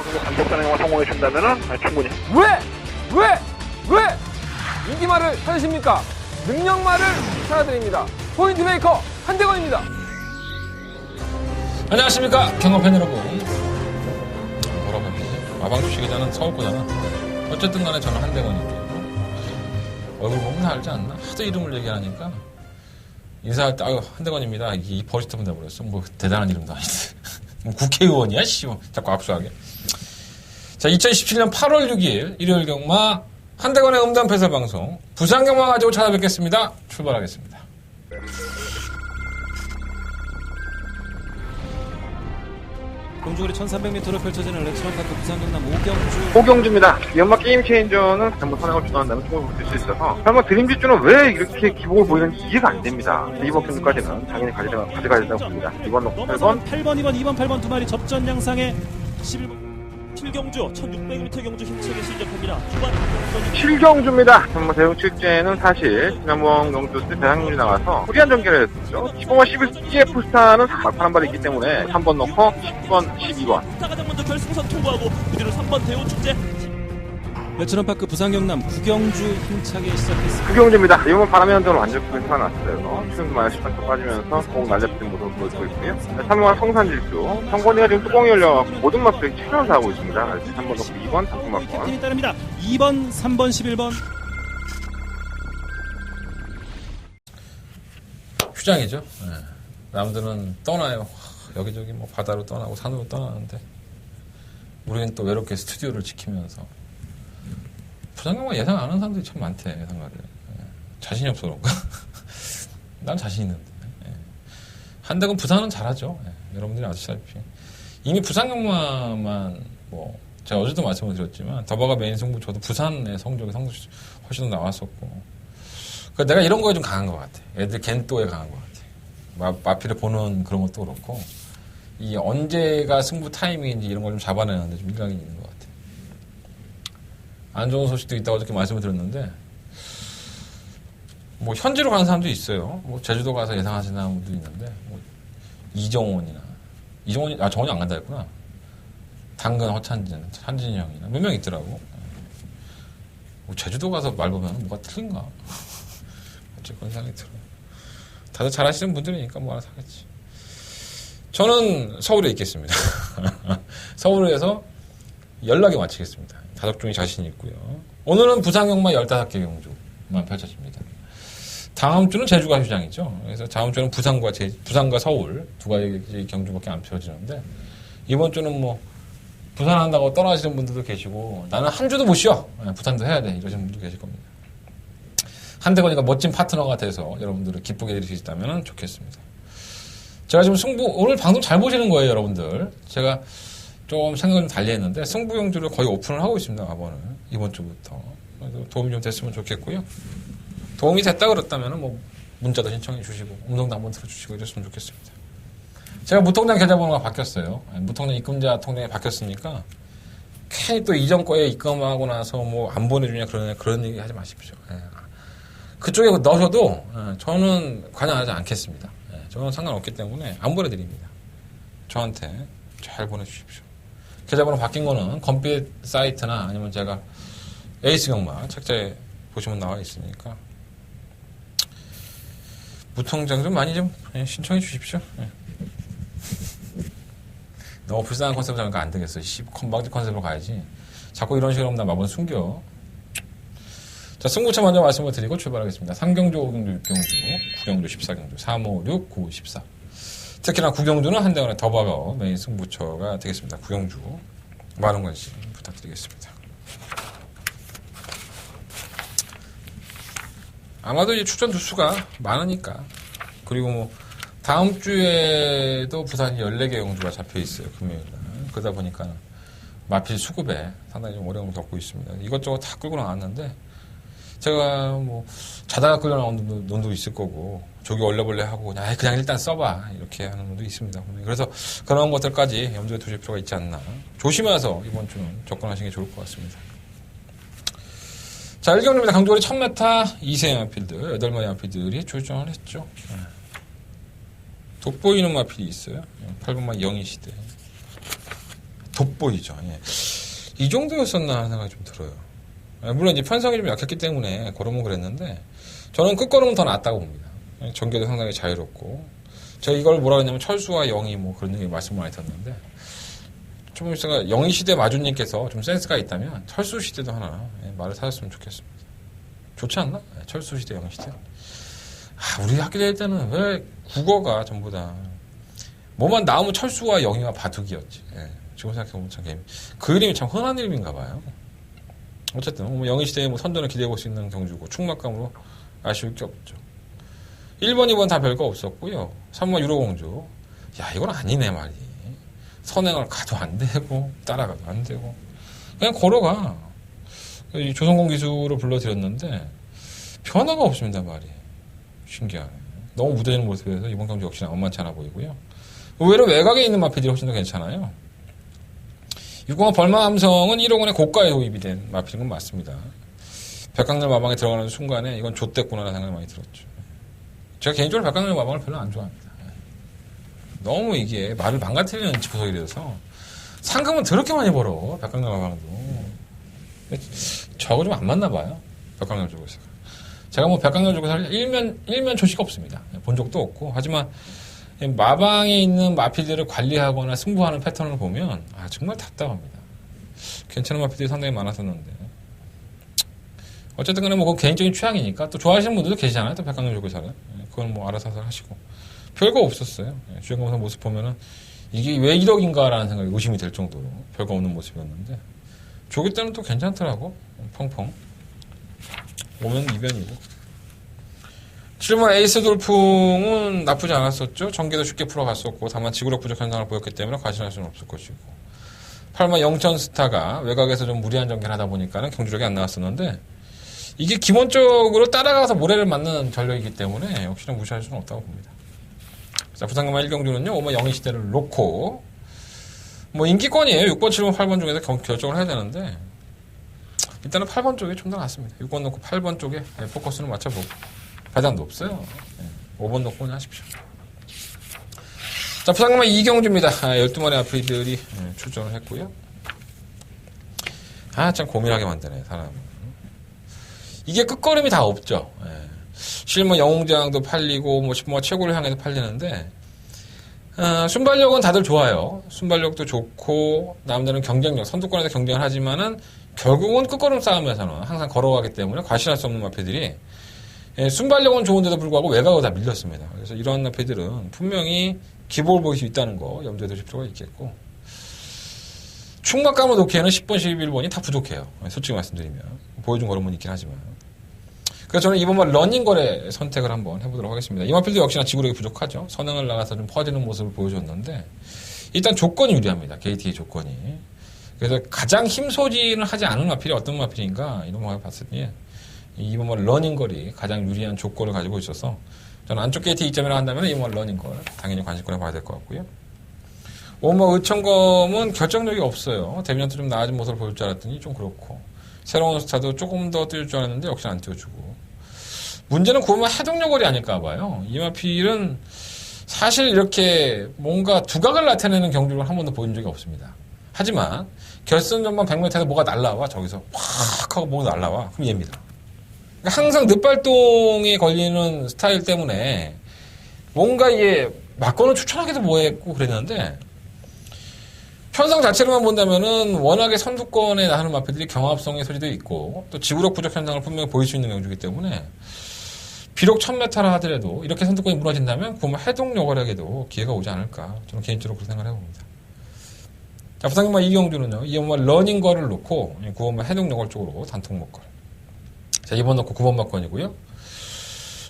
정도 감독 단행만 성공해 준다면은 충분히. 왜 인기말을 찾으십니까? 능력말을 찾아드립니다. 포인트 메이커 한대건입니다. 안녕하십니까 경험팬 여러분. 뭐라고 해야 되지? 마방주시 기자는 서울 거잖아. 어쨌든 간에 저는 한대건이고요. 얼굴 보면 다 알지 않나? 하도 이름을 얘기하니까 인사할 때 아유 한대건입니다. 이 버리스트분 돼버렸어. 뭐 대단한 이름도 아닌데. 뭐 국회의원이야 씨. 자꾸 압수하게. 자 2017년 8월 6일 일요일 경마 한대건의 음담 패설 방송 부산 경마 가지고 찾아뵙겠습니다. 출발하겠습니다. 공중거리 1300m로 펼쳐지는 렉스런파크 부산 경남 오경주입니다. 연마 게임 체인저는 전부 선행을 주도한다면 충분히 볼 수 있어서 설마 드림 질주는 왜 이렇게 기복을 보이는지 이해가 안 됩니다. 이번 경주까지는 당연히 가져가야 된다고 봅니다. 이번 놓고 8번 2번 8번 두 마리 접전 양상에 11번 7경주 1600m 경주 힘차게 시작합니다. 후반 7경주입니다. 정말 대형 출제는 사실 지난번 경주 때 대상률이 나와서 불리한 전개를 했었죠. 15번 11 CF 스타는 막판 한 발이 있기 때문에 3번 넣고 10번 12번 가장 먼저 결승선 통과하고 그 뒤로 3번 대우 축제 렉스런파크 부산 경남 구경주 힘차게 시작했습니다. 구경주입니다. 이번 바람의 현장으로 완전 크게 살아났어요. 지금도 마이너스 10번 빠지면서 공 날려버린 모습을 보여주고 있고요. 3번은 성산질주. 성권이가 지금 뚜껑이 열려갖고 모든 마플이 최면을 하고 있습니다. 3번 넣고 2번, 3번. 팀이 따릅니다. 2번, 3번, 11번. 휴장이죠. 네. 남들은 떠나요. 여기저기 뭐 바다로 떠나고 산으로 떠나는데 우리는 또 외롭게 스튜디오를 지키면서 부산경마 예상 안 하는 사람들이 참 많대. 예상가를. 네. 자신이 없어 그런가? 난 자신 있는데. 네. 한대건 부산은 잘하죠. 네. 여러분들이 아시다시피 이미 부산경마만 뭐 제가 어제도 말씀을 드렸지만 더바가 메인 승부 저도 부산의 성적이 훨씬 더 나왔었고 그러니까 내가 이런 거에 좀 강한 것 같아. 애들 겐또에 강한 것 같아. 마피를 보는 그런 것도 그렇고 이 언제가 승부 타이밍인지 이런 걸 좀 잡아내는데 좀 일각이 있는 것 같아. 안 좋은 소식도 있다고 어저께 말씀을 드렸는데 뭐 현지로 가는 사람도 있어요. 뭐 제주도 가서 예상하시는 분도 있는데 뭐 이정원이 정원이 안 간다 했구나. 당근 찬진이 형이나 몇 명 있더라고. 뭐 제주도 가서 말 보면 뭐가 틀린가? 어쨌건 생각이 들어요. 다들 잘 하시는 분들이니까 뭐 알아서 하겠지. 저는 서울에 있겠습니다. 서울에서 연락에 마치겠습니다. 다덕중이 자신 있고요. 오늘은 부산경마 15개 경주만 펼쳐집니다. 다음 주는 제주가 휴장이죠. 그래서 다음 주는 부산과 서울 두 가지 경주밖에 안 펼쳐지는데 이번 주는 뭐 부산 한다고 떠나시는 분들도 계시고 나는 한 주도 못 쉬어. 부산도 해야 돼. 이러시는 분도 계실 겁니다. 한대건이가 멋진 파트너가 돼서 여러분들을 기쁘게 해드릴 수 있다면 좋겠습니다. 제가 지금 오늘 방송 잘 보시는 거예요, 여러분들. 제가 좀 생각을 좀 달리 했는데 승부 경주를 거의 오픈을 하고 있습니다. 이번 주부터. 그래서 도움이 좀 됐으면 좋겠고요. 도움이 됐다 그랬다면 뭐 문자도 신청해 주시고 음성도 한번 들어주시고 이랬으면 좋겠습니다. 제가 무통장 계좌번호가 바뀌었어요. 무통장 입금자 통장이 바뀌었으니까 괜히 또 이전 거에 입금하고 나서 뭐 안 보내주냐 그런 얘기 하지 마십시오. 그쪽에 넣으셔도 저는 관여하지 않겠습니다. 저는 상관없기 때문에 안 보내드립니다. 저한테 잘 보내주십시오. 계좌번호 바뀐 거는 검빛 사이트나 아니면 제가 에이스 경마 책자에 보시면 나와 있으니까 무통장 좀 많이 좀 신청해 주십시오. 너무 불쌍한 컨셉을 잡으니까 안 되겠어. 건방지 컨셉으로 가야지. 자꾸 이런 식으로 하면 나 마번 숨겨. 자, 승부처 먼저 말씀을 드리고 출발하겠습니다. 3경주, 5경주, 6경주, 9경주, 14경주, 3, 5, 6, 9, 14. 특히나 9경주는 한대원의 더바가 메인 승부처가 되겠습니다. 9경주. 많은 관심 부탁드리겠습니다. 아마도 이 출전 두수가 많으니까. 그리고 뭐, 다음 주에도 부산이 14개 경주가 잡혀 있어요. 금요일날. 그러다 보니까 마필 수급에 상당히 좀 어려움을 겪고 있습니다. 이것저것 다 끌고 나왔는데, 제가 뭐 자다가 끌려 나온 놈도 있을 거고 조기 얼레벌레 하고 그냥 일단 써봐 이렇게 하는 놈도 있습니다. 그래서 그런 것들까지 염두에 두실 필요가 있지 않나. 조심해서 이번 주는 접근하시는 게 좋을 것 같습니다. 자, 1경주입니다. 강조거리 1000m 2세 마필들 8마리 마필들이 출전을 했죠. 돋보이는 마필이 있어요. 8번마 영희시대. 돋보이죠. 예. 이 정도였었나 하는 생각이 좀 들어요. 물론 이제 편성이 좀 약했기 때문에 걸으면 그랬는데 저는 끝걸음은 더 낫다고 봅니다. 전개도 상당히 자유롭고 제가 이걸 뭐라 그러냐면 철수와 영희 뭐 그런 얘기 말씀 많이 듣는데 좀 제가 영희 시대 마주님께서 좀 센스가 있다면 철수 시대도 하나 말을 사줬으면 좋겠습니다. 좋지 않나? 철수 시대, 영희 시대. 우리 학교 다닐 때는 왜 국어가 전부 다 뭐만 나오면 철수와 영희와 바둑이었지. 지금 생각해보면 참 그 이름이 참 흔한 이름인가 봐요. 어쨌든 뭐 영희 시대에 뭐 선전을 기대해볼 수 있는 경주고 충막감으로 아쉬울 게 없죠. 1번, 2번 다 별거 없었고요. 3번 유로공주. 야, 이건 아니네 말이. 선행을 가도 안 되고 따라가도 안 되고 그냥 걸어가. 이 조선공 기수로 불러드렸는데 변화가 없습니다 말이. 신기하네. 너무 무뎌지는 모습에서 이번 경주 역시나 만만치 않아 보이고요. 의외로 외곽에 있는 마필들이 훨씬 더 괜찮아요. 6공화 벌마함성은 1호군의 고가에 도입이 된 마필인 건 맞습니다. 백강렬 마방에 들어가는 순간에 이건 좆됐구나라는 생각이 많이 들었죠. 제가 개인적으로 백강렬 마방을 별로 안 좋아합니다. 너무 이게 말을 망가뜨리는 구석이 돼서 상금은 더럽게 많이 벌어. 백강렬 마방도. 저거 좀 안 맞나 봐요. 백강렬 쪽에서. 제가 뭐 백강렬 쪽에서 일면 조시가 없습니다. 본 적도 없고. 하지만 마방에 있는 마필들을 관리하거나 승부하는 패턴을 보면 정말 답답합니다. 괜찮은 마필들이 상당히 많았었는데 어쨌든 간에 뭐 그건 개인적인 취향이니까 또 좋아하시는 분들도 계시잖아요. 또 백강렬 쪽에서는 그건 뭐 알아서 하시고 별거 없었어요. 주행검사 모습 보면은 이게 왜 1억인가라는 생각이 의심이 될 정도로 별거 없는 모습이었는데 조기 때는 또 괜찮더라고. 펑펑 오면 이변이고 7번 에이스 돌풍은 나쁘지 않았었죠. 전개도 쉽게 풀어갔었고 다만 지구력 부족 현상을 보였기 때문에 과신할 수는 없을 것이고 8번 영천 스타가 외곽에서 좀 무리한 전개를 하다 보니까는 경주력이 안 나왔었는데 이게 기본적으로 따라가서 모래를 맞는 전력이기 때문에 역시나 무시할 수는 없다고 봅니다. 자, 부산금화 1경주는요 5번 영희 시대를 놓고 뭐 인기권이에요. 6번, 7번, 8번 중에서 결정을 해야 되는데 일단은 8번 쪽이 좀 더 낫습니다. 6번 놓고 8번 쪽에 포커스는 맞춰보고 가장 높어요. 5번 놓고 그냥 하십시오. 자, 부산금화 2경주입니다. 12마리 아피들이 출전을 했고요. 참 고민하게 만드네, 사람은. 이게 끝걸음이 다 없죠. 실뭐 영웅장도 팔리고, 뭐 최고를 향해서 팔리는데, 순발력은 다들 좋아요. 순발력도 좋고, 남들은 경쟁력, 선두권에서 경쟁을 하지만은, 결국은 끝걸음 싸움에서는 항상 걸어가기 때문에 과신할 수 없는 마피들이 순발력은 좋은데도 불구하고 외곽으로 다 밀렸습니다. 그래서 이런 마피들은 분명히 기복을 보일 수 있다는 거 염두에 두실 필요가 있겠고 충막감을 놓기에는 10번, 11번이 다 부족해요. 솔직히 말씀드리면 보여준 걸음은 있긴 하지만 그래서 저는 이번만 러닝 거래 선택을 한번 해보도록 하겠습니다. 이 마필도 역시나 지구력이 부족하죠. 선행을 나가서 좀 퍼지는 모습을 보여줬는데 일단 조건이 유리합니다. 게이트의 조건이. 그래서 가장 힘 소진을 하지 않은 마필이 어떤 마필인가 이런 거 봤을 때 이번 러닝 거리 가장 유리한 조건을 가지고 있어서 저는 안쪽 게이트 2점이라 한다면 이번 러닝 걸 당연히 관심권에 봐야 될 것 같고요. 오머 의천검은 결정력이 없어요. 데뷔전도 좀 나아진 모습을 보일 줄 알았더니 좀 그렇고 새로운 스타도 조금 더 띄울 줄 알았는데 역시나 안 띄워주고 문제는 구호만 해동력거리 아닐까 봐요. 이 마필은 사실 이렇게 뭔가 두각을 나타내는 경주를 한 번도 보인 적이 없습니다. 하지만 결승 전반 100m에서 뭐가 날라와 저기서 확 하고 뭐가 날라와 그럼 얘입니다. 그러니까 항상 늪발동에 걸리는 스타일 때문에 뭔가 이게 막건을 추천하기도 뭐했고 그랬는데 편성 자체로만 본다면은 워낙에 선두권에 나가는 마필들이 경합성의 소지도 있고 또 지구력 부족 현상을 분명히 보일 수 있는 경주이기 때문에 비록 1000m라 하더라도 이렇게 선두권이 무너진다면 그러면 해동력을에게도 기회가 오지 않을까 저는 개인적으로 그렇게 생각을 해봅니다. 자, 부산금화 2경주는요 2번만 러닝걸을 놓고 9번만 해동력걸 쪽으로 단통목걸 자 2번 놓고 9번 막건이고요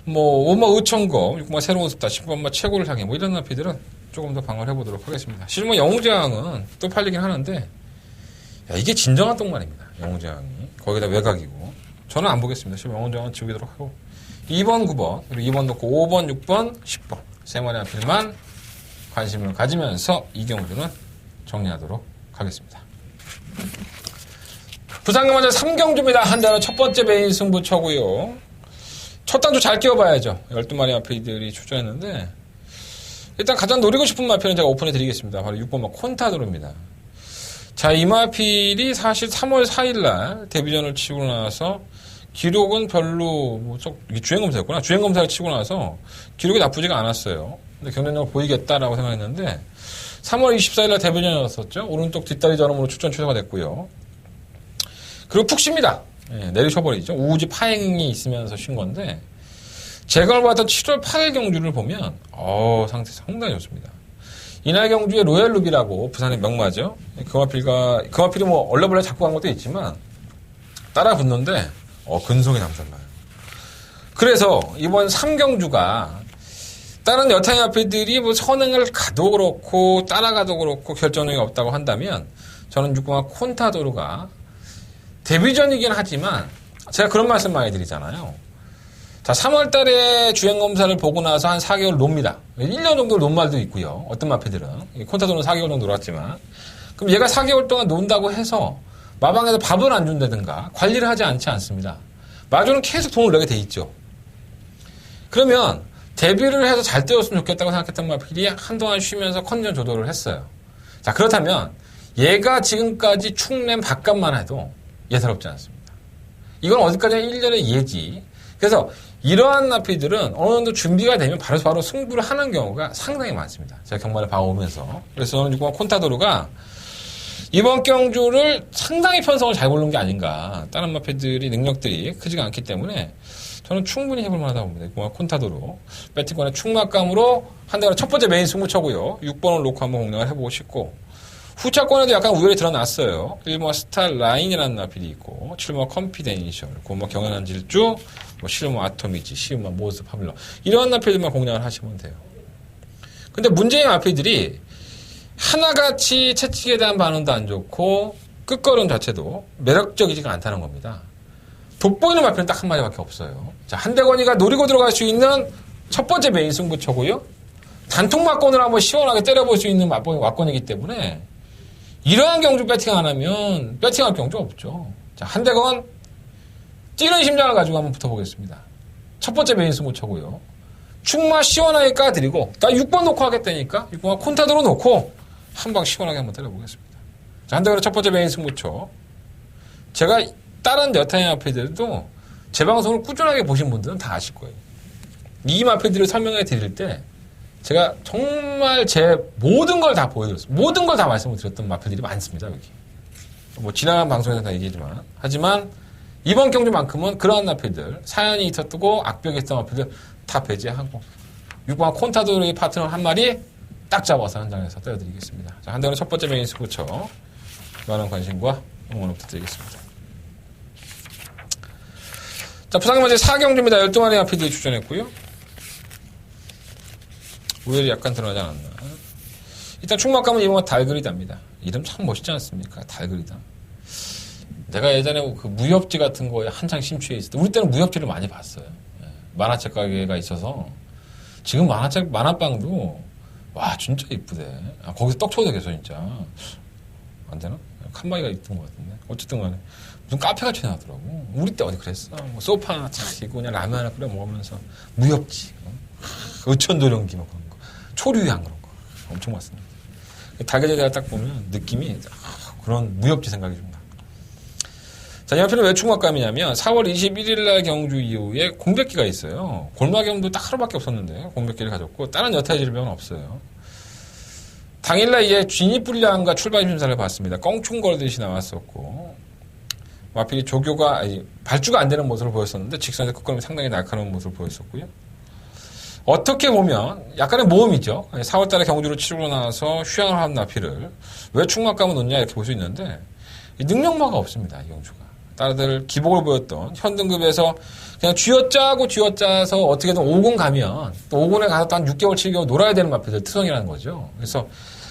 뭐 5번 의천검 6번만 새로운 습다 10번만 최고를 향해 뭐 이런 마피들은 조금 더 방어를 해보도록 하겠습니다. 실은 영웅제왕은 또 팔리긴 하는데 이게 진정한 똥말입니다. 영웅제왕이 거기다 외곽이고 저는 안 보겠습니다. 실은 영웅제왕은 지우도록 하고 2번 9번 그리고 2번 놓고 5번 6번 10번 세 마리 앞필만 관심을 가지면서 이 경주는 정리하도록 하겠습니다. 부산금화제 3경주입니다. 한자는 첫 번째 메인 승부처고요. 첫 단주 잘 끼워봐야죠. 12마리 마필들이 출전했는데 일단 가장 노리고 싶은 마필은 제가 오픈해 드리겠습니다. 바로 6번 콘타도로입니다. 자, 이마필이 사실 3월 4일날 데뷔전을 치고 나서 기록은 별로 주행검사였구나. 주행검사를 치고 나서 기록이 나쁘지가 않았어요. 근데 경쟁력을 보이겠다라고 생각했는데 3월 24일날 데뷔전이었었죠. 오른쪽 뒷다리 저럼으로 출전 취소가 됐고요. 그리고 푹 쉽니다. 내리셔버리죠. 우지 파행이 있으면서 쉰 건데 제가 봤던 7월 8일 경주를 보면 상태 상당히 좋습니다. 이날 경주에 로얄 루비라고 부산의 명마죠. 금화필이 뭐 얼레벌레 잡고 간 것도 있지만 따라 붙는데 근성이 남달라요. 그래서 이번 3경주가 다른 여타의 마필들이 뭐 선행을 가도 그렇고 따라가도 그렇고 결정력이 없다고 한다면 저는 6공화 콘타도르가 데뷔전이긴 하지만 제가 그런 말씀 많이 드리잖아요. 자, 3월 달에 주행검사를 보고 나서 한 4개월 놉니다. 1년 정도 논 말도 있고요. 어떤 마필들은. 콘타도는 4개월 정도 놀았지만. 그럼 얘가 4개월 동안 논다고 해서 마방에서 밥을 안 준다든가 관리를 하지 않지 않습니다. 마주는 계속 돈을 내게 돼 있죠. 그러면 데뷔를 해서 잘 뛰었으면 좋겠다고 생각했던 마필이 한동안 쉬면서 컨디션 조절을 했어요. 자, 그렇다면 얘가 지금까지 축낸 밥값만 해도 예사롭지 않습니다. 이건 어디까지나 1년의 예지. 그래서 이러한 나피들은 어느 정도 준비가 되면 바로 승부를 하는 경우가 상당히 많습니다. 제가 경마를 봐오면서. 그래서 저는 6번 콘타도르가 이번 경주를 상당히 편성을 잘 고른 게 아닌가. 다른 마피들이 능력들이 크지가 않기 때문에 저는 충분히 해볼 만하다고 봅니다. 6번 콘타도르. 배팅권의 충막감으로 한 대가 첫 번째 메인 승부처고요. 6번을 놓고 한번 공략을 해보고 싶고 후차권에도 약간 우열이 드러났어요. 1번 스타라인이라는 나필이 있고 7번 컴피덴셜, 9번 경연한 질주, 7번 아토미지, 10번 모스 파블러 이런 나필들만 공략을 하시면 돼요. 근데 문제의 나필들이 하나같이 채찍에 대한 반응도 안 좋고 끝걸음 자체도 매력적이지가 않다는 겁니다. 돋보이는 마필은 딱 한 마리밖에 없어요. 자, 한대건이가 노리고 들어갈 수 있는 첫 번째 메인 승부처고요. 단통 막건을 한번 시원하게 때려볼 수 있는 막건이기 때문에 이러한 경주 배팅 안 하면 배팅할 경주 없죠. 자, 한대건 뛰는 심장을 가지고 한번 붙어보겠습니다. 첫 번째 메인 승부처고요. 충마 시원하게 까드리고 나 6번 놓고 하겠다니까 6번 콘타도로 놓고 한 방 시원하게 한번 때려보겠습니다. 자, 한대건의 첫 번째 메인 승부처. 제가 다른 여타의 마필들도 제 방송을 꾸준하게 보신 분들은 다 아실 거예요. 이 마필들을 설명해 드릴 때 제가 정말 제 모든 걸 다 보여드렸어요. 모든 걸 다 말씀을 드렸던 마필들이 많습니다, 여기. 뭐, 지나간 방송에서 다 얘기하지만. 하지만, 이번 경주만큼은 그러한 마필들, 사연이 있었고, 악벽이 있었던 마필들 다 배제하고, 6번 콘타도르의 파트너 한 마리 딱 잡아서 현장에서 떼어드리겠습니다. 자, 한대원의 첫 번째 메인 스쿠처. 많은 관심과 응원을 부탁드리겠습니다. 자, 부상금제 4경주입니다. 12마리 마필들이 출전했고요. 우열이 약간 드러나지 않았나. 일단 충막감은 이번에 달그리다입니다. 이름 참 멋있지 않습니까? 달그리다. 내가 예전에 그 무협지 같은 거에 한창 심취해 있을 때 우리 때는 무협지를 많이 봤어요. 만화책 가게가 있어서 지금 만화방도 와 진짜 이쁘대. 거기서 떡쳐도 계속 진짜 안 되나? 칸막이가 있던 것 같은데 어쨌든 간에 무슨 카페같이 나왔더라고. 우리 때 어디 그랬어? 뭐 소파 하나 착 있고 그냥 라면 하나 끓여 먹으면서 무협지 의천도령기 뭐 그런 거 초류향 그런 거 엄청 많습니다. 달걀제가 딱 보면 느낌이 그런 무협지 생각이 좀 나. 자, 이 앞에는 왜 충막감이냐면 4월 21일 날 경주 이후에 공백기가 있어요. 골마경도 딱 하루밖에 없었는데 공백기를 가졌고 다른 여타의 질병은 없어요. 당일날 이제 진입불량과 출발 심사를 봤습니다. 껑충 거리듯이 나왔었고 마필이 발주가 안 되는 모습을 보였었는데 직선에서 끝걸음이 상당히 날카로운 모습을 보였었고요. 어떻게 보면 약간의 모험이죠. 4월 달에 경주를 치르고 나서 휴양을 한 나필을 왜 충막감을 놓냐 이렇게 볼 수 있는데 능력마가 없습니다. 이 경주가. 다들 기복을 보였던 현등급에서 그냥 쥐어짜서 어떻게든 5군 가면 또 5군에 가서 또 한 6개월 7개월 놀아야 되는 마필들 특성이라는 거죠. 그래서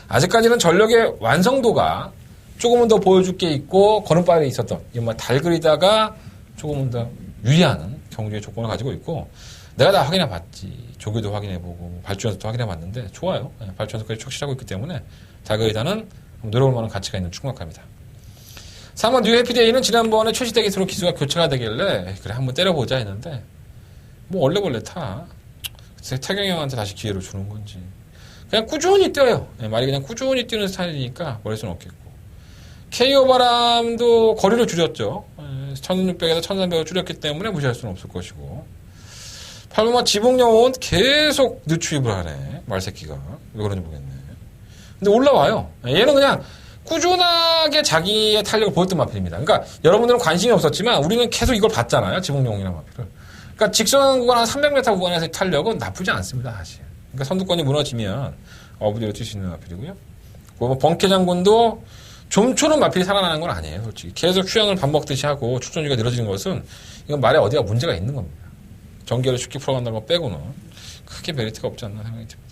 아직까지는 전력의 완성도가 조금은 더 보여줄 게 있고 걸음발에 있었던 이런 달그리다가 조금은 더 유리한 경주의 조건을 가지고 있고 내가 다 확인해 봤지. 조교도 확인해 보고 발주연습도 확인해 봤는데 좋아요. 발주연습까지 척실하고 있기 때문에 달그리다는 노려볼 만한 가치가 있는 충막감이다. 3번 뉴 해피데이는 지난번에 최시대 기수로 기수가 교체가 되길래 그래 한번 때려보자 했는데 뭐 얼레벌레 타. 태경이 형한테 다시 기회를 주는 건지 그냥 꾸준히 뛰어요. 말이 그냥 꾸준히 뛰는 스타일이니까 버릴 수는 없겠고 KO 바람도 거리를 줄였죠. 1600에서 1300을 줄였기 때문에 무시할 수는 없을 것이고. 8번마 지붕영혼 계속 늦추입을 하네. 말새끼가. 왜 그런지 모르겠네. 근데 올라와요. 얘는 그냥 꾸준하게 자기의 탄력을 보였던 마필입니다. 그러니까 여러분들은 관심이 없었지만 우리는 계속 이걸 봤잖아요. 지붕영혼이라는 마필을. 그러니까 직선 구간 한 300m 구간에서의 탄력은 나쁘지 않습니다. 사실. 그러니까 선두권이 무너지면 어부대로 뛸 수 있는 마필이고요. 뭐 번케 장군도 좀처럼 마필이 살아나는 건 아니에요. 솔직히. 계속 휴양을 밥 먹듯이 하고 출전율가 늘어지는 것은 이건 말에 어디가 문제가 있는 겁니다. 전개를 쉽게 풀어간다는 거 빼고는 크게 메리트가 없지 않나 생각이 듭니다.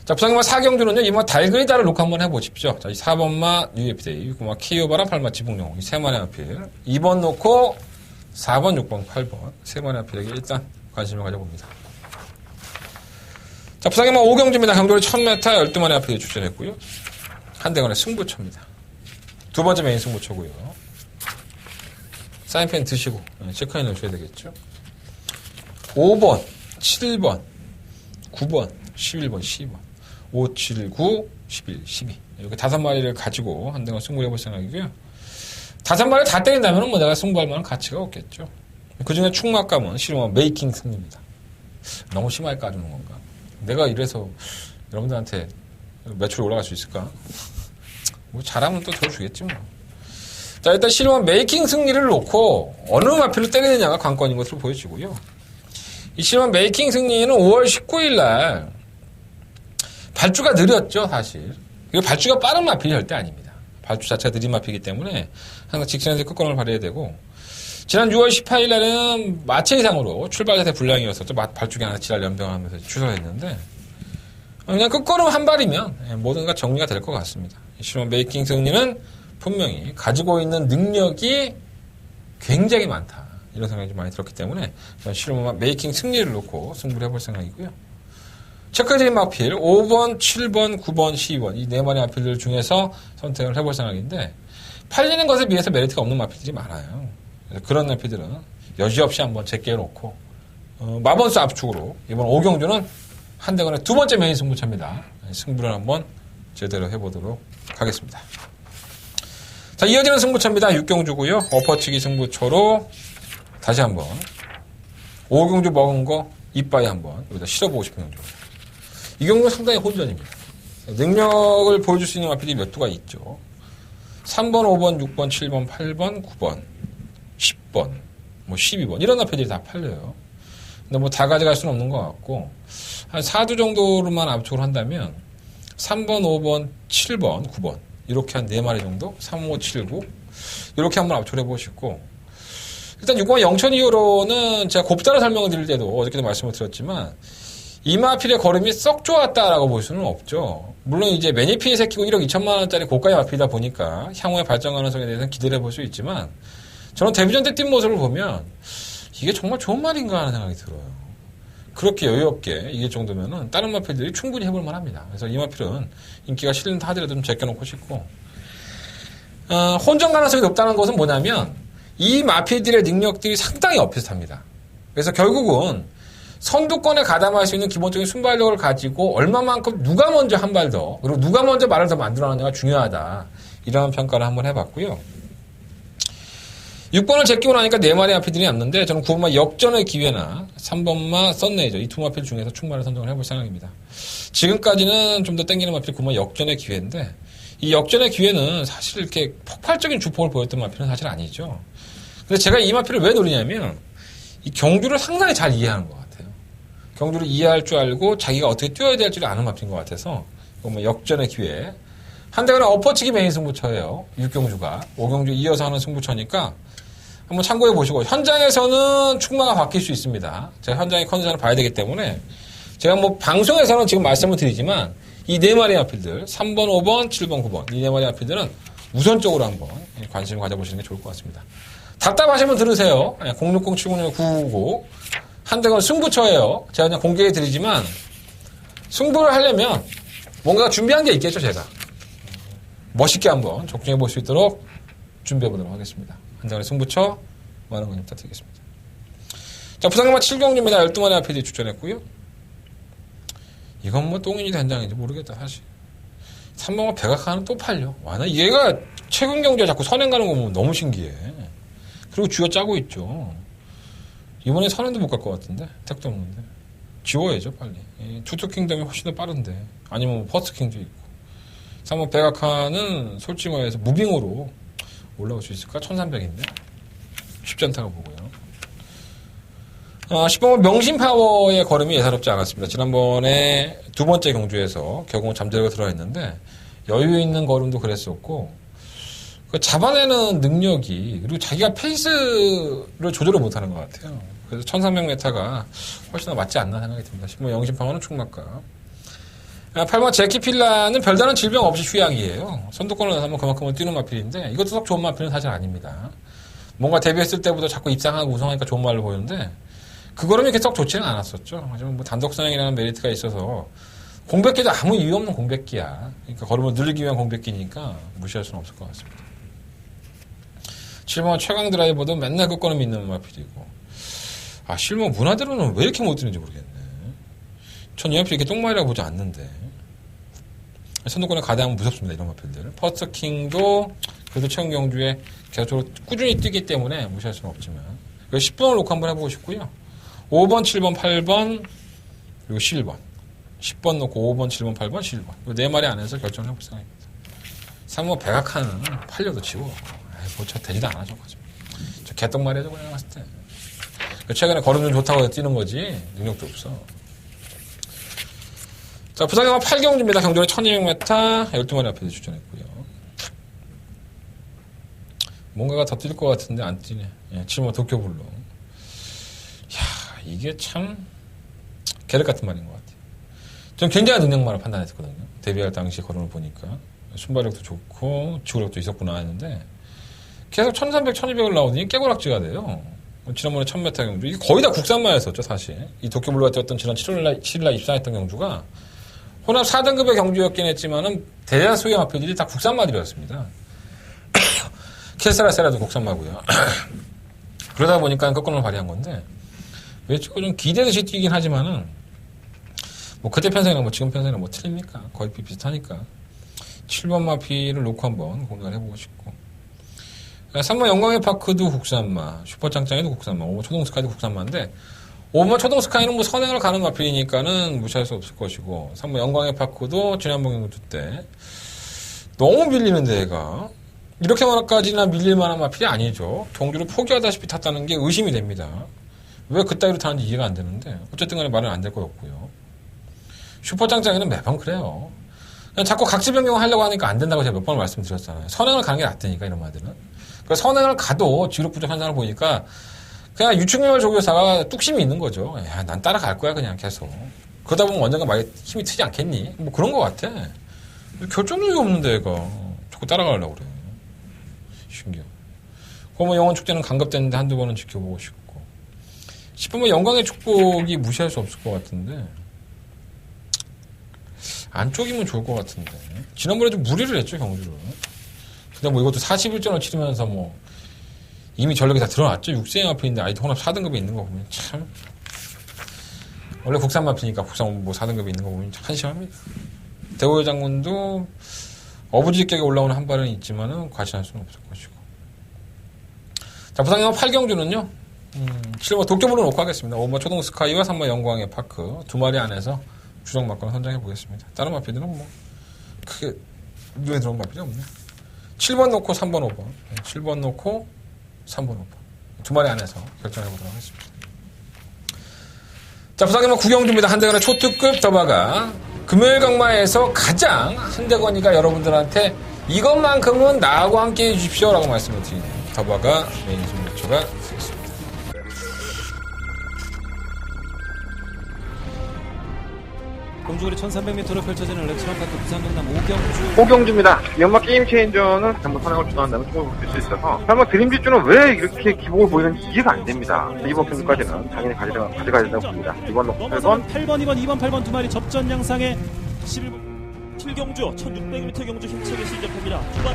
자, 부상마 4경주는요, 이번 달그리다를 놓고 한번 해보십시오. 자, 이 4번마 UFD, 6번마 KO바람 8마 지붕용, 이 세 마리 앞필. 2번 놓고 4번, 6번, 8번. 세 마리 앞필에게 일단 관심을 가져봅니다. 자, 부상마 5경주입니다. 강도를 1000m 12마리 앞필에 출전했고요. 한대건의 승부처입니다. 두 번째 메인 승부처고요. 사인펜 드시고 체크해 놓으셔야 되겠죠. 5번, 7번, 9번, 11번, 12번, 5, 7, 9, 11, 12 이렇게 5마리를 가지고 한대건 승부를 해볼 생각이고요. 5마리 다 때린다면 뭐 내가 승부할 만한 가치가 없겠죠. 그 중에 충막감은 실은 메이킹 승리입니다. 너무 심하게 까주는 건가? 내가 이래서 여러분들한테 매출이 올라갈 수 있을까? 뭐 잘하면 또 줘주겠지 뭐. 자, 일단 실험한 메이킹 승리를 놓고 어느 마필로 때리느냐가 관건인 것으로 보여지고요. 이 실험한 메이킹 승리는 5월 19일 날 발주가 느렸죠, 사실. 그리고 발주가 빠른 마필이 절대 아닙니다. 발주 자체가 느린 마필이기 때문에 항상 직선에서 끝권을 발휘해야 되고, 지난 6월 18일 날은 마체 이상으로 출발 자세 불량이었었죠. 발주기 하나 지랄 연병하면서 취소했는데, 그냥 끝걸음 한 발이면 모든 게 정리가 될 것 같습니다. 실험 메이킹 승리는 분명히 가지고 있는 능력이 굉장히 많다. 이런 생각이 좀 많이 들었기 때문에 실험 메이킹 승리를 놓고 승부를 해볼 생각이고요. 체크드린 마필 5번, 7번, 9번, 12번 이 네 마리 마필들 중에서 선택을 해볼 생각인데 팔리는 것에 비해서 메리트가 없는 마필들이 많아요. 그래서 그런 마필들은 여지없이 한번 제껴 놓고 마번수 압축으로 이번 5경주는 한대건의 두 번째 메인 승부처입니다. 승부를 한번 제대로 해보도록 하겠습니다. 자, 이어지는 승부처입니다. 6경주고요. 엎어치기 승부처로 다시 한번 5경주 먹은 거 이빠이 한번 여기다 실어보고 싶은 경주. 이 경주는 상당히 혼전입니다. 능력을 보여줄 수 있는 마필이 몇 두가 있죠. 3번, 5번, 6번, 7번, 8번, 9번, 10번, 뭐 12번 이런 마필들이 다 팔려요. 근데 뭐 다 가져갈 수는 없는 것 같고 한 4두 정도로만 압축을 한다면 3번, 5번, 7번, 9번 이렇게 한 4마리 정도 3, 5, 7, 9 이렇게 한번 압축을 해보시고 일단 6번 0,2호로는 제가 곱다로 설명을 드릴 때도 어저께도 말씀을 드렸지만 이 마필의 걸음이 썩 좋았다라고 볼 수는 없죠. 물론 이제 매니피에 새끼고 1억 2천만 원짜리 고가의 마필이다 보니까 향후의 발전 가능성에 대해서는 기대를 해볼 수 있지만 저는 데뷔전 때 뛴 모습을 보면 이게 정말 좋은 말인가 하는 생각이 들어요. 그렇게 여유없게 이길 정도면은 다른 마필들이 충분히 해볼 만합니다. 그래서 이 마필은 인기가 실린다 하더라도 좀 제껴놓고 싶고 혼전 가능성이 높다는 것은 뭐냐면 이 마필들의 능력들이 상당히 엇비슷합니다. 그래서 결국은 선두권에 가담할 수 있는 기본적인 순발력을 가지고 얼마만큼 누가 먼저 한 발 더 그리고 누가 먼저 말을 더 만들어내느냐가 중요하다. 이런 평가를 한번 해봤고요. 6번을 제끼고 나니까 4마리 마필들이 남는데 저는 9번마 역전의 기회나 3번마 썬레이저 이 두 마필 중에서 충만을 선정을 해볼 생각입니다. 지금까지는 좀 더 땡기는 마필 9번마 역전의 기회인데 이 역전의 기회는 사실 이렇게 폭발적인 주폭을 보였던 마필은 사실 아니죠. 근데 제가 이 마필을 왜 노리냐면 이 경주를 상당히 잘 이해하는 것 같아요. 경주를 이해할 줄 알고 자기가 어떻게 뛰어야 될 줄 아는 마필인 것 같아서 뭐 역전의 기회 한대건의 엎어치기 메인 승부처예요. 6경주가 5경주 이어서 하는 승부처니까 한번 참고해 보시고 현장에서는 충마가 바뀔 수 있습니다. 제가 현장의 컨디션을 봐야 되기 때문에 제가 뭐 방송에서는 지금 말씀을 드리지만 이 4마리 마필들 3번, 5번, 7번, 9번 이 4마리 마필들은 우선적으로 한번 관심을 가져보시는 게 좋을 것 같습니다. 답답하시면 들으세요. 060-706-999 한대건 승부처예요. 제가 그냥 공개해 드리지만 승부를 하려면 뭔가 준비한 게 있겠죠. 제가 멋있게 한번 적중해 볼 수 있도록 준비해 보도록 하겠습니다. 한대건의 승부처 많은 관심 부탁드리겠습니다. 자, 부상경마 7경주입니다. 12마리 마필들이 출전했고요. 이건 뭐 똥인지 된장인지 모르겠다 사실. 3번과 백악관은 또 팔려. 와, 나 얘가 최근 경주에 자꾸 선행 가는 거 보면 너무 신기해. 그리고 쥐어 짜고 있죠. 이번에 선행도 못 갈 것 같은데. 택도 없는데. 지워야죠, 빨리. 투투 킹덤이 훨씬 더 빠른데. 아니면 뭐 퍼스트 킹도 있고. 3번 백악관은 솔직히 말해서 무빙으로 올라올 수 있을까? 1300인데. 쉽지 않다고 보고요. 10번 명심파워의 걸음이 예사롭지 않았습니다. 지난번에 두 번째 경주에서 결국은 잠재력에 들어있는데 여유 있는 걸음도 그랬었고 그 잡아내는 능력이 그리고 자기가 페이스를 조절을 못하는 것 같아요. 그래서 1300m가 훨씬 더 맞지 않나 생각이 듭니다. 10번 명심파워는 충막가. 8번 제키필라는 별다른 질병 없이 휴양이에요. 선두권을 나서면 그만큼은 뛰는 마필인데 이것도 썩 좋은 마필은 사실 아닙니다. 뭔가 데뷔했을 때부터 자꾸 입상하고 우승하니까 좋은 말로 보이는데 그 걸음이 이렇게 썩 좋지는 않았었죠. 하지만 뭐 단독선행이라는 메리트가 있어서 공백기도 아무 이유 없는 공백기야. 그러니까 걸음을 늘리기 위한 공백기니까 무시할 수는 없을 것 같습니다. 7번 최강 드라이버도 맨날 그 걸음이 있는 마필이고 실버 문화대로는 왜 이렇게 못 뛰는지 모르겠네. 전 이 마필 이렇게 똥말이라고 보지 않는데 선두권에 가대하면 무섭습니다. 이런 마필들. 퍼스트 킹도 그래도 최근 경주에 계속적으로 꾸준히 뛰기 때문에 무시할 수는 없지만 10번을 놓고 한번 해보고 싶고요. 5번, 7번, 8번 그리고 11번 10번 놓고 5번, 7번, 8번, 11번 이 네 마리 안에서 결정을 해볼 생각입니다. 3번 백악관은 팔려도 치고 저 되지도 않아 저거지. 저 개똥말이야 저거 내가 봤을 때. 최근에 걸음 좀 좋다고 해서 뛰는 거지 능력도 없어. 자, 부산경마 8경주입니다. 경주는 1200m 12마리 앞에서 출전했고요. 뭔가가 더 뛸 것 같은데 안 뛰네. 7번 도쿄블루. 이게 참 계륵 같은 말인 것 같아요. 전 굉장히 능력만을 판단했거든요. 데뷔할 당시 걸음을 보니까 순발력도 좋고 지구력도 있었구나 했는데 계속 1300, 1200을 나오더니 깨고락지가 돼요. 지난번에 1000m 경주 이게 거의 다 국산마였었죠 사실. 이 도쿄블루가 뛰었던 지난 7일날 입상했던 경주가 혼합 4등급의 경주였긴 했지만은 대다수의 마필들이 다 국산마들이었습니다. 캐스라세라도 국산마고요. 그러다 보니까 끝권을 발휘한 건데 왜 좀 기대듯이 뛰긴 하지만은 뭐 그때 편성이나 뭐 지금 편성이나 뭐 틀립니까? 거의 비슷하니까 7번 마필을 놓고 한번 공략을 해보고 싶고 3번 영광의 파크도 국산마, 슈퍼짱짱이도 국산마, 5번 초동스카이도 국산마인데 5번 초동스카이는 뭐 선행을 가는 마필이니까는 무시할 수 없을 것이고 3번 영광의 파크도 지난번 경주 때 너무 밀리는데 얘가 이렇게만까지나 밀릴 만한 마필이 아니죠. 경주를 포기하다시피 탔다는 게 의심이 됩니다. 왜 그따위로 타는지 이해가 안 되는데 어쨌든 간에 말은 안 될 것 같고요. 슈퍼짱짱이는 매번 그래요. 그냥 자꾸 각질 변경을 하려고 하니까 안 된다고 제가 몇 번 말씀드렸잖아요. 선행을 가는 게 낫다니까 이런 말들은. 그러니까 선행을 가도 지력 부족한 사람을 보니까 그냥 유충렬 조교사가 뚝심이 있는 거죠. 야, 난 따라갈 거야 그냥 계속. 그러다 보면 언젠가 많이 힘이 트지 않겠니? 뭐 그런 것 같아. 결정력이 없는데 얘가 자꾸 따라가려고 그래. 신기해. 그러면 영원축제는 간급됐는데 한두 번은 지켜보고 싶고 10번 영광의 축복이 무시할 수 없을 것 같은데 안쪽이면 좋을 것 같은데 지난번에 좀 무리를 했죠 경주를. 근데 뭐 이것도 41전을 치르면서 뭐 이미 전력이 다 드러났죠. 6세행 앞에 아이도 혼합 4등급에 있는 거 보면 참 원래 국산 마피니까 국산 뭐 4등급에 있는 거 보면 참 한심합니다. 대호의 장군도 어부지격에 올라오는 한 발은 있지만은 과신할 수는 없을 것이고. 자, 부산경마 8경주는요 7번 도쿄블루 놓고 하겠습니다. 5번 초동스카이와 3번 영광의 파크 두 마리 안에서 주정 막건 선정해 보겠습니다. 다른 마필들은 뭐 크게 눈에 들어온 마필이 없네. 7번 놓고 3번 5번 7번 놓고 3번 5번 두 마리 안에서 결정해 보도록 하겠습니다. 자, 부산경마 9경주입니다. 한대건의 초특급 더바가 금요일 경마에서 가장 한대건이가 여러분들한테 이것만큼은 나하고 함께 해주십시오 라고 말씀을 드리네요. 더바가 메인 승리초가 되겠습니다. 경주거리 1300m로 펼쳐지는 렉스런파크 부산경남 5경주 5경주입니다. 연마 게임 체인저는 전부 선행을 주도한다는 총을 볼 수 있어서 설마 드림지주는 왜 이렇게 기복을 보이는지 이해가 안 됩니다. 이번 경주까지는 당연히 가져가야 된다고 봅니다. 2번 놓고 8번 8번 2번 2번 8번 두 마리 접전 양상에 11번 7경주 1600m 경주 힘차게 시작합니다. 후반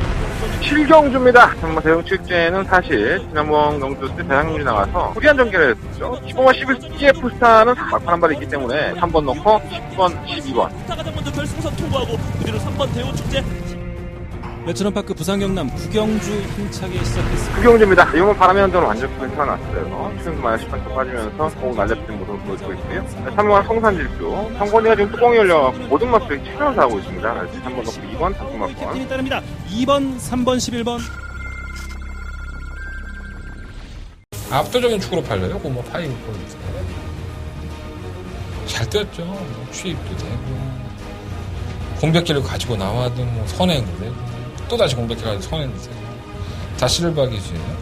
7경주입니다. 정말 대형 축제는 사실 지난번 경주 때 대상률이 나와서 불리한 전개를 했었죠. 15번 11 CF 스타는 막판 한 발이 있기 때문에 3번 넣고 10번, 12번. 스타가 먼저 결승선 통과하고 그 뒤로 3번 대우축제 베트남파크 부산 경남 구경주 힘차게 시작했습니다. 구경주입니다. 이번 바람의 현장으로 완전 괜찮았어요. 최근도 많이 10번 빠지면서 공 날려붙은 모습을 보여주고 있고요. 3번 성산질주. 성권이가 지금 뚜껑이 열려갖고 모든 맛들이 치면서 하고 있습니다. 3번 넣고 2번, 다섯 캡틴이 맛번. 따릅니다. 2번, 3번, 11번. 압도적인 축으로 팔려요. 고모 파이브 포인트. 잘 뛰었죠. 뭐 취입도 되고 공백기를 가지고 나와도 뭐 선행도 되고 또다시 공백기를 가지고 선행도 되고 다 실박이지예요.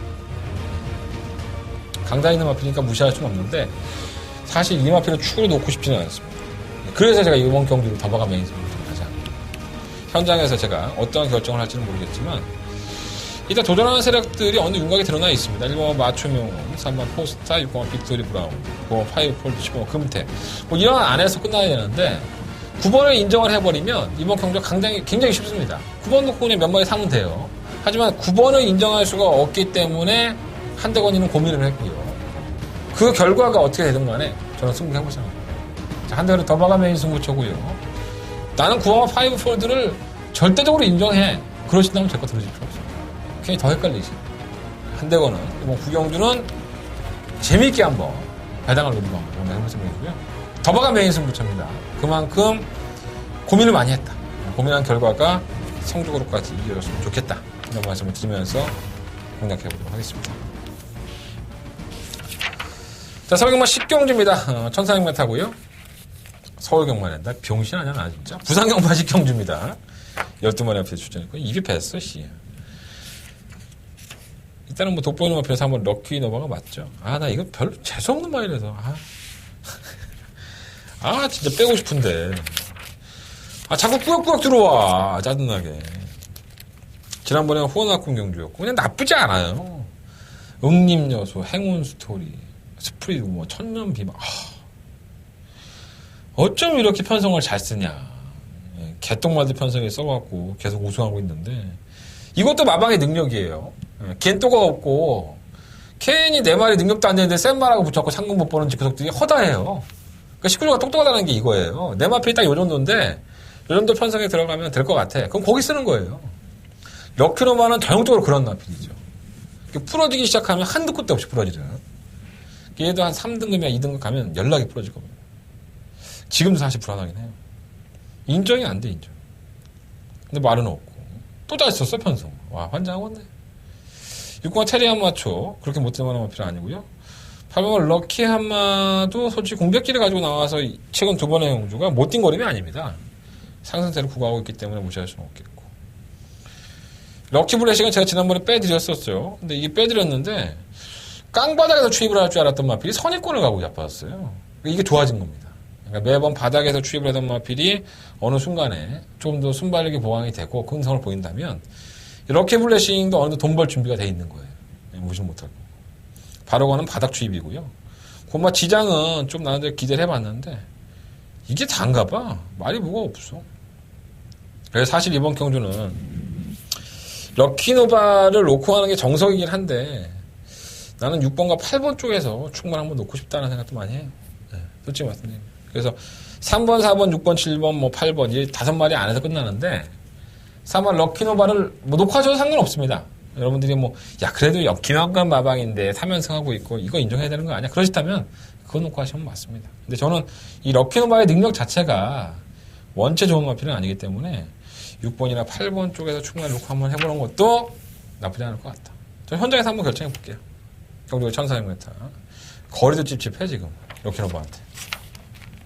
강자 있는 마필이니까 무시할 수는 없는데 사실 이 마필은 축으로 놓고 싶지는 않습니다. 그래서 제가 이번 경기를 더바가 메인 승부를 하지 않습니다. 현장에서 제가 어떤 결정을 할지는 모르겠지만 일단 도전하는 세력들이 어느 윤곽에 드러나 있습니다. 1번 마초명, 3번 포스타, 6번 빅토리 브라운, 9번 파이브 폴드, 10번 금태. 뭐 이런 안에서 끝나야 되는데 9번을 인정을 해버리면 이번 경기가 굉장히 쉽습니다. 9번 놓고 그냥 몇 마리 사면 돼요. 하지만 9번을 인정할 수가 없기 때문에 한대건이는 고민을 했고요. 그 결과가 어떻게 되든 간에 저는 승부해보자. 한대건은 더바가 메인 승부처고요. 나는 9번과 파이브 폴드를 절대적으로 인정해. 그러신다면 제 거 들으실 필요 없어요. 괜히 더 헷갈리지. 한대건은 이번 구경주는 재미있게 한번 배당을 노리고 한번 해볼 생각이고요. 더바가 메인 승부처입니다. 그만큼 고민을 많이 했다. 고민한 결과가 성적으로까지 이어졌으면 좋겠다. 이런 말씀을 드리면서 공략해보도록 하겠습니다. 자, 서울경마 10경주입니다. 1400m고요. 서울경마는 나 병신 아니야 나 진짜. 부산경마 10경주입니다. 12마리 앞에 출전했고 입이 뱄어 씨. 일단은 뭐 돋보이는 앞에서 한번 럭키 노바가 맞죠. 아, 나 이거 별로 재수없는 말이라서. 진짜 빼고 싶은데. 자꾸 꾸역꾸역 들어와. 짜증나게. 지난번에는 후원학군 경주였고, 그냥 나쁘지 않아요. 응립요소, 행운 스토리, 스프리드, 뭐, 천년 비방. 어쩜 이렇게 편성을 잘 쓰냐. 개똥마드 편성에 써갖고 계속 우승하고 있는데, 이것도 마방의 능력이에요. 겐또가 없고, 케인이 4마리 능력도 안 되는데 센 말하고 붙였고 상금 못 버는 그 녀석들이 허다해요. 그러니까 식구조가 똑똑하다는 게 이거예요. 내 마필이 딱 요 정도인데, 요 정도 편성에 들어가면 될 것 같아. 그럼 거기 쓰는 거예요. 럭키로만은 전형적으로 그런 마필이죠. 풀어지기 시작하면 한두 끝도 없이 풀어지잖아. 얘도 한 3등급이나 2등급 가면 연락이 풀어질 겁니다. 지금도 사실 불안하긴 해요. 인정이 안 돼, 인정. 근데 말은 없고. 또 잘 썼어, 편성. 와, 환장하겠네. 6번 테리 한마초. 그렇게 못 들만한 마필은 아니고요. 8번 럭키 한마도 솔직히 공백기를 가지고 나와서 최근 2번의 경주가 못 뛴 거림이 아닙니다. 상승세를 구가하고 있기 때문에 무시할 수는 없겠고. 럭키 블래식은 제가 지난번에 빼드렸었어요. 근데 이게 빼드렸는데 깡바닥에서 추입을 할 줄 알았던 마필이 선입권을 가고 자빠졌어요. 이게 좋아진 겁니다. 그러니까 매번 바닥에서 추입을 하던 마필이 어느 순간에 좀 더 순발력이 보강이 되고 근성을 보인다면 럭키 블래싱도 어느 정도 돈 벌 준비가 돼 있는 거예요. 무시 못하고. 바로가는 바닥 추입이고요. 고마 지장은 좀 나는데 기대를 해봤는데 이게 다인가 봐. 말이 뭐가 없어. 그래서 사실 이번 경주는 럭키노바를 놓고 하는 게 정석이긴 한데 나는 6번과 8번 쪽에서 충만 한번 놓고 싶다는 생각도 많이 해요. 네, 솔직히 말씀드립니다. 그래서 3번, 4번, 6번, 7번, 뭐 8번 이 5마리 안에서 끝나는데 3번 럭키노바를 뭐 놓고 하셔도 상관없습니다. 여러분들이 뭐, 야, 그래도 역기만간 마방인데 3연승하고 있고, 이거 인정해야 되는 거 아니야? 그러시다면, 그거 놓고 하시면 맞습니다. 근데 저는 이 럭키노바의 능력 자체가 원체 좋은 마필은 아니기 때문에, 6번이나 8번 쪽에서 충분히 놓고 한번 해보는 것도 나쁘지 않을 것 같다. 저 현장에서 한번 결정해 볼게요. 경주가 1400m. 거리도 찝찝해, 지금. 럭키노바한테.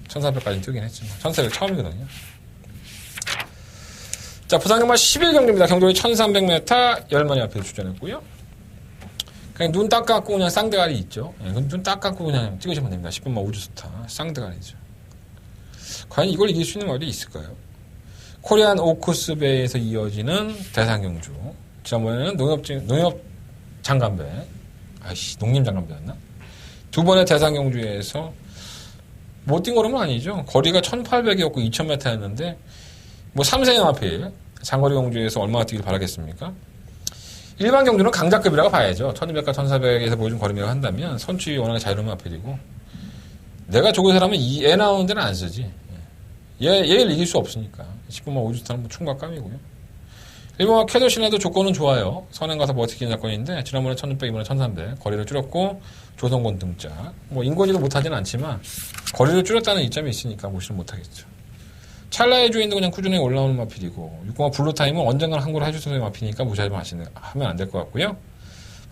1400까지 뛰긴 했지만. 1400 처음이거든요. 자, 부산경마 11경주입니다. 경주의 1300m 10마리 앞에 출전했고요. 그냥 눈 딱 감고 그냥 쌍대가리 있죠. 눈 딱 감고 그냥 찍으시면 됩니다. 10번마 우주스타. 쌍대가리죠. 과연 이걸 이길 수 있는 말이 있을까요? 코리안 오크스베이에서 이어지는 대상경주. 지난번에는 농협 장간배. 농림 장간배였나? 2번의 대상경주에서 못 뛴 거는 아니죠. 거리가 1800이었고 2000m였는데 뭐 3세년 하필 장거리 경주에서 얼마나 뛰길 바라겠습니까? 일반 경주는 강자급이라고 봐야죠. 1200과 1400에서 보여준 거리매가 한다면 선취 워낙에 자유로운 하필이고 내가 조교사라면 얘 나오는 데는 안 쓰지. 얘를 이길 수 없으니까. 10분만 5주타는 뭐 충박감이고요. 일본과 쾌도 신화도 조건은 좋아요. 선행 가서 버티기는 사건인데 지난번에 1600, 이번에 1300 거리를 줄였고 조선권 등짝. 뭐 인고지도 못하지는 않지만 거리를 줄였다는 이점이 있으니까 무시를 못하겠죠. 찰나의 주인도 그냥 꾸준히 올라오는 마필이고 6공화 블루타임은 언젠가는 항구를 해줄 수 있는 마필이니까 무시하면 안 될 것 같고요.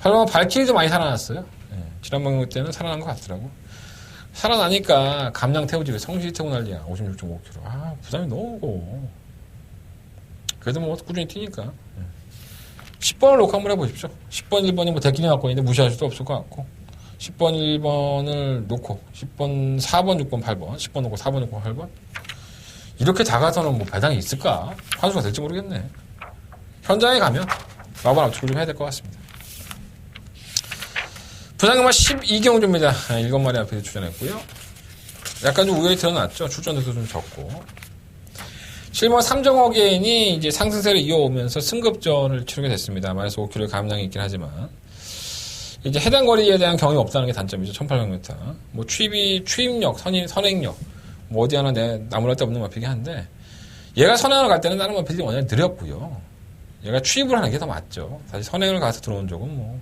8번은 발키리도 많이 살아났어요. 지난번 때는 살아난 것 같더라고. 살아나니까 감량 태우지 왜 성실히 태우고 난리야. 56.5km. 부담이 너무 무거워. 그래도 뭐 꾸준히 뛰니까. 10번을 놓고 한번 해보십시오. 10번, 1번이 뭐 대끼리 갖고 있는데 무시할 수도 없을 것 같고 10번, 1번을 놓고 10번, 4번, 6번, 8번 10번 놓고 4번, 6번, 8번 이렇게 작아서는 뭐 배당이 있을까? 환수가 될지 모르겠네. 현장에 가면 마법 압축을 좀 해야 될 것 같습니다. 부상경마 12경주입니다. 7마리 앞에서 출전했고요. 약간 좀 우연히 드러났죠. 출전도 좀 적고. 실버 3정호 개인이 이제 상승세를 이어오면서 승급전을 치르게 됐습니다. 마이너스 5km의 감량이 있긴 하지만. 이제 해당 거리에 대한 경험이 없다는 게 단점이죠. 1800m. 뭐 추입력, 선행력, 뭐 어디 하나 나무랄 데 없는 마피긴 한데, 얘가 선행을 갈 때는 다른 마필이 워낙 느렸고요. 얘가 추입을 하는 게 더 맞죠. 사실 선행을 가서 들어온 적은 뭐,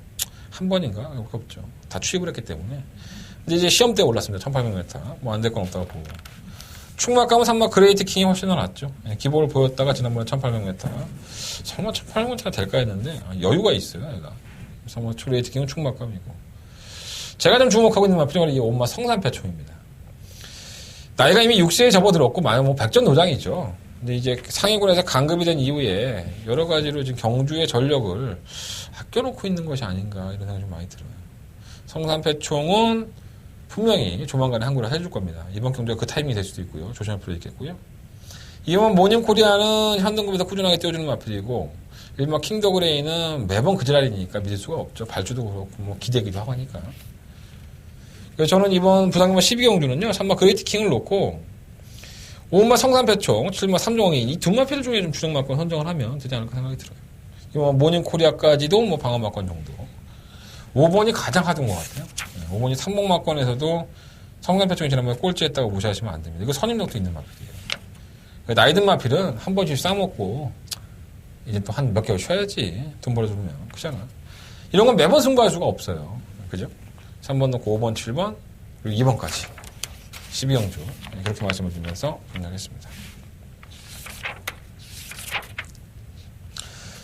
한 번인가? 그렇게 없죠. 다 추입을 했기 때문에. 근데 이제 시험 때 올랐습니다. 1800m. 뭐 안 될 건 없다고 보고. 충막감은 3막 그레이트 킹이 훨씬 더 낫죠. 기복을 보였다가 지난번에 1800m. 설마 1800m가 될까 했는데, 여유가 있어요, 얘가. 그래서 뭐 그레이트 킹은 충막감이고. 제가 좀 주목하고 있는 마필이 이 온마 성산패총입니다. 나이가 이미 6세에 접어들었고, 뭐 백전 노장이죠. 근데 이제 상위군에서 강급이 된 이후에 여러 가지로 지금 경주의 전력을 아껴놓고 있는 것이 아닌가 이런 생각이 좀 많이 들어요. 성산패총은 분명히 조만간에 항구를 해줄 겁니다. 이번 경주가 그 타이밍이 될 수도 있고요. 조심할 필요 있겠고요. 이번 모닝코리아는 현등급에서 꾸준하게 띄워주는 마필이고 일반 킹더그레이는 매번 그 지랄이니까 믿을 수가 없죠. 발주도 그렇고 뭐 기대기도 하고 하니까. 그래서 저는 이번 부산경마 12경주는요. 3마 그레이트 킹을 놓고 5마 성산패총, 7마 3종이 이 두 마필 중에 좀 주력마권 선정을 하면 되지 않을까 생각이 들어요. 이번 모닝코리아까지도 뭐 방어마권 정도. 5번이 가장 하던 것 같아요. 5번이 삼봉마권에서도 성산패총이 지난번에 꼴찌했다고 무시하시면 안 됩니다. 이거 선임력도 있는 마필이에요. 나이 든 마필은 한 번씩 싸먹고 이제 또 한 몇 개월 쉬어야지. 돈 벌어주면. 그잖아. 이런 건 매번 승부할 수가 없어요. 그죠? 3번 넣고 5번, 7번, 그리고 2번까지. 12경주. 그렇게 말씀을 드리면서 정리하겠습니다.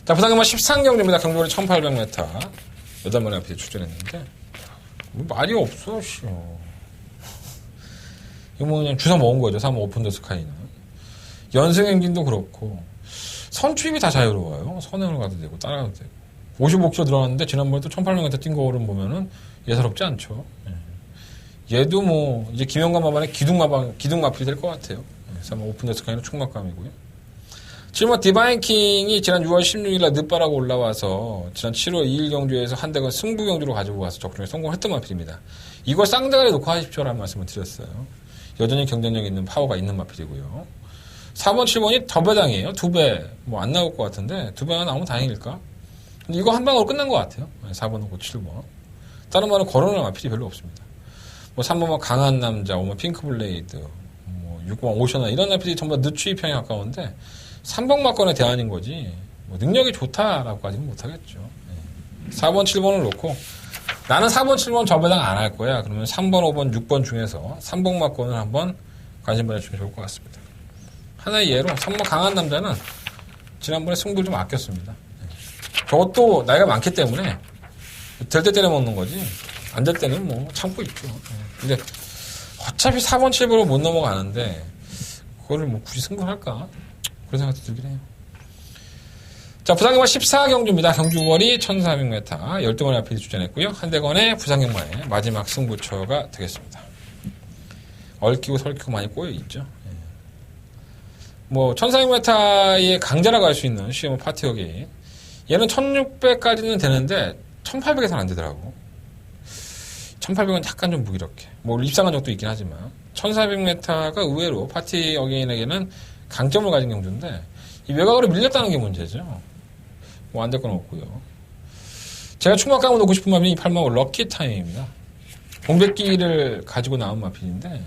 자, 부산경마 13경주입니다. 경주거리 1800m. 8마리 앞에 출전했는데, 뭐 말이 없어, 이거 뭐 그냥 주워 먹은 거죠. 3호 오픈더 스카이는. 연승 행진도 그렇고, 선취입이 다 자유로워요. 선행을 가도 되고, 따라가도 되고. 55km 들어갔는데, 지난번에 또 1800m 뛴 거를 보면은 예사롭지 않죠. 얘도 뭐, 이제 김영관 마반의 기둥마필이 될 것 같아요. 3호 오픈더 스카이는 충막감이고요. 지금 디바인킹이 지난 6월 16일날 늦바라고 올라와서 지난 7월 2일 경주에서 한 대건 승부 경주로 가지고 와서 적중에 성공했던 마필입니다. 이걸 쌍대가리 놓고 하십시오라는 말씀을 드렸어요. 여전히 경쟁력 있는 파워가 있는 마필이고요. 4번, 7번이 더 배당이에요. 2배 뭐 안 나올 것 같은데 2배가 나오면 다행일까? 근데 이거 한 방으로 끝난 것 같아요. 4번하고 7번. 다른 말은 거론할 마필이 별로 없습니다. 뭐 3번은 강한 남자, 5번 핑크블레이드, 뭐 6번 오셔나 이런 마필이 전부 다 늦추입형에 가까운데 3번마권의 대안인 거지 뭐 능력이 좋다라고까지는 못하겠죠. 4번, 7번을 놓고 나는 4번, 7번 저배당 안 할 거야. 그러면 3번, 5번, 6번 중에서 3번마권을 한번 관심 보내주시면 좋을 것 같습니다. 하나의 예로 3번 강한 남자는 지난번에 승부를 좀 아꼈습니다. 저것도 나이가 많기 때문에 될 때 때려 먹는 거지 안 될 때는 뭐 참고 있죠. 근데 어차피 4번, 7번을 못 넘어가는데 그거를 뭐 굳이 승부할까? 그런 생각도 들긴 해요. 자, 부산경마 14경주입니다. 경주거리 1400m, 12마리 앞에 출전했고요. 한대건의 부산경마의 마지막 승부처가 되겠습니다. 얽히고 설키고 많이 꼬여있죠. 뭐 1400m의 강자라고 할 수 있는 시험 파티어게인. 얘는 1600까지는 되는데 1800에서는 안 되더라고. 1800은 약간 좀 무기력해. 뭐 입상한 적도 있긴 하지만 1400m가 의외로 파티 어게인에게는 강점을 가진 경주인데 이 외곽으로 밀렸다는 게 문제죠. 뭐 안 될 건 없고요. 제가 충막감을 놓고 싶은 마필이 이 8마 럭키 타임입니다. 공백기를 가지고 나온 마필인데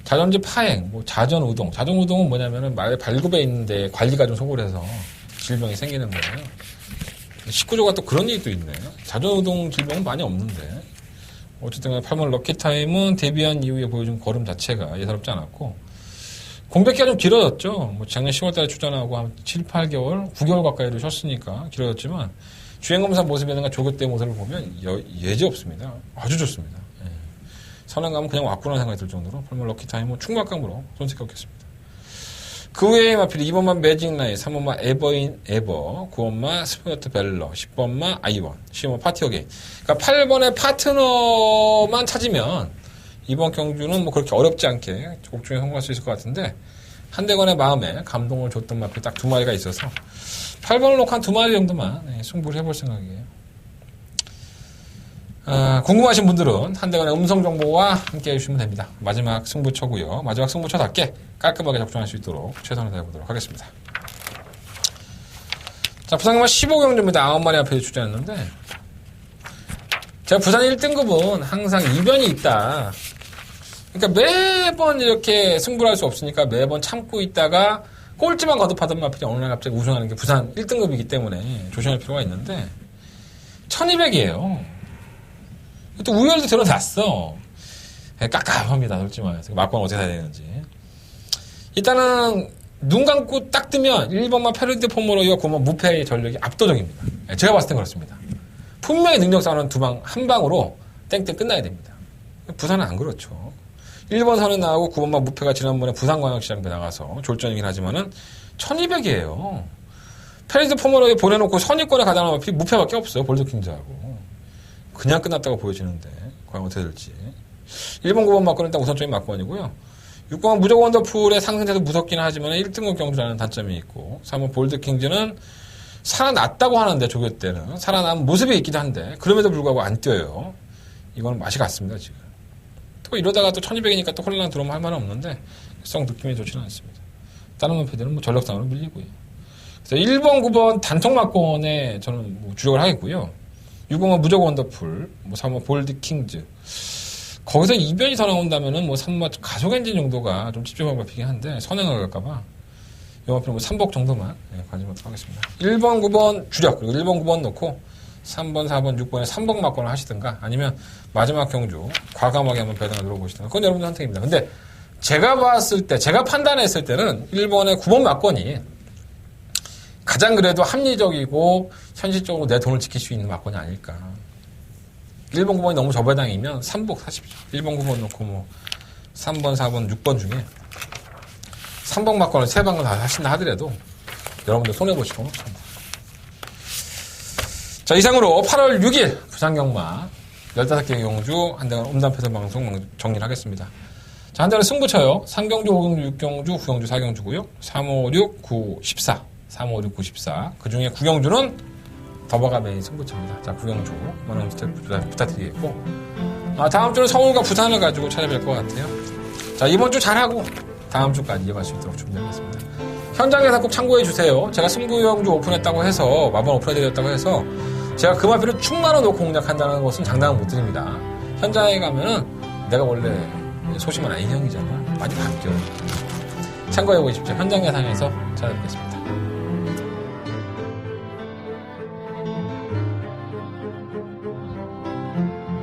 자전지 파행, 뭐 자전 우동. 자전 우동은 뭐냐면은 말 발굽에 있는데 관리가 좀 소홀해서 질병이 생기는 거예요. 식구조가 또 그런 일이 또 있네요. 자전 우동 질병은 많이 없는데 어쨌든 8번 럭키 타임은 데뷔한 이후에 보여준 걸음 자체가 예사롭지 않았고 공백기가 좀 길어졌죠. 뭐 작년 10월달에 출전하고 한 7, 8개월, 9개월 가까이로 쉬었으니까 길어졌지만 주행검사 모습이라든가 조교대 모습을 보면 예지 없습니다. 아주 좋습니다. 예. 선행감은 그냥 왔구나 생각이 들 정도로 8번 럭키 타임은 충격감으로 손색했겠습니다. 그 외에 마필이 2번마 매직 라인, 3번마 에버인 에버, 9번마 스프너트 벨러, 10번마 아이원, 10번마 파티 어게인. 그러니까 8번의 파트너만 찾으면 이번 경주는 뭐 그렇게 어렵지 않게 곡중에 성공할 수 있을 것 같은데 한대건의 마음에 감동을 줬던 마필 딱 2마리가 있어서 8번을 놓고 한 2마리 정도만 승부를 해볼 생각이에요. 궁금하신 분들은 한대건의 음성 정보와 함께 해주시면 됩니다. 마지막 승부처고요. 마지막 승부처답게 깔끔하게 접종할 수 있도록 최선을 다해보도록 하겠습니다. 자, 부산경마 15경주입니다. 9마리 앞에 출전했는데 제가 부산 1등급은 항상 이변이 있다. 그러니까 매번 이렇게 승부를 할 수 없으니까 매번 참고 있다가 꼴찌만 거듭하던 마필이 어느 날 갑자기 우승하는 게 부산 1등급이기 때문에 조심할 필요가 있는데 1200이에요. 또 우열도 드러났어. 깝깝합니다. 솔직히 말해서. 막방 어떻게 해야 되는지. 일단은 눈 감고 딱 뜨면 1번만 페르디 포모로이와 9번 무패의 전력이 압도적입니다. 제가 봤을 땐 그렇습니다. 분명히 능력 싸우는 한 방으로 땡땡 끝나야 됩니다. 부산은 안 그렇죠. 1번 선에 나오고 9번만 무패가 지난번에 부산광역시장에 나가서 졸전이긴 하지만은 1200이에요. 페르디 포모로이 보내놓고 선입권에 가다가 무패밖에 없어요. 볼드킹즈하고. 그냥 끝났다고 보여지는데 과연 어떻게 될지. 1번 9번 막고는 일단 우선적인 막권이고요. 6번 무조건 원더풀의 상승세도 무섭긴 하지만 1등급 경주라는 단점이 있고 3번 볼드킹즈는 살아났다고 하는데 조교 때는 살아난 모습이 있긴 한데 그럼에도 불구하고 안 뛰어요. 이거는 맛이 같습니다 지금. 또 이러다가 또 1200이니까 또 혼란 들어오면 할 말은 없는데 썩 느낌이 좋지는 않습니다. 다른 마필들은 뭐 전력상으로 밀리고요. 그래서 1번 9번 단통 막권에 저는 뭐 주력을 하겠고요. 6번은 무조건 원더풀, 뭐 3번 볼드킹즈. 거기서 이변이 더 나온다면은 뭐 3번 가속 엔진 정도가 좀 집중하고 잡히긴 한데 선행을 갈까봐 요 앞에 뭐 3복 정도만 관심하도록 하겠습니다. 1번, 9번 주력, 그리고 1번, 9번 놓고 3번, 4번, 6번에 3복 막권을 하시든가 아니면 마지막 경주 과감하게 한번 배당을 눌러보시든가 그건 여러분들 선택입니다. 근데 제가 봤을 때, 제가 판단했을 때는 1번에 9번 막권이 가장 그래도 합리적이고 현실적으로 내 돈을 지킬 수 있는 막권이 아닐까. 1번, 9번이 너무 저배당이면 3복 사십시오. 1번, 9번 놓고 뭐 3번, 4번, 6번 중에 3번 막권을 3방을 다 하신다 하더라도 여러분들 손해보실 건 없습니다. 자, 이상으로 8월 6일 부산경마 15개 경주 한대간 음담패설 방송 정리를 하겠습니다. 자, 한대간 승부처요. 3경주, 5경주, 6경주, 9경주, 4경주고요. 3, 5, 6, 9, 14. 3, 5, 6, 9, 14. 그 중에 9경주는 더버가 메인 승부처입니다. 자, 9경주 많은 부탁드리겠고 다음 주는 서울과 부산을 가지고 찾아뵐 것 같아요. 자, 이번 주 잘하고 다음 주까지 이어갈 수 있도록 준비하겠습니다. 현장에서 꼭 참고해 주세요. 제가 승부경주 오픈했다고 해서 마번 오픈해드렸다고 해서 제가 그 마필을 충만으로 놓고 공략한다는 것은 장담을 못 드립니다. 현장에 가면은 내가 원래 소심한 A형이잖아. 많이 바뀌어요. 참고해 보십시오. 현장 예상에서 찾아뵙겠습니다.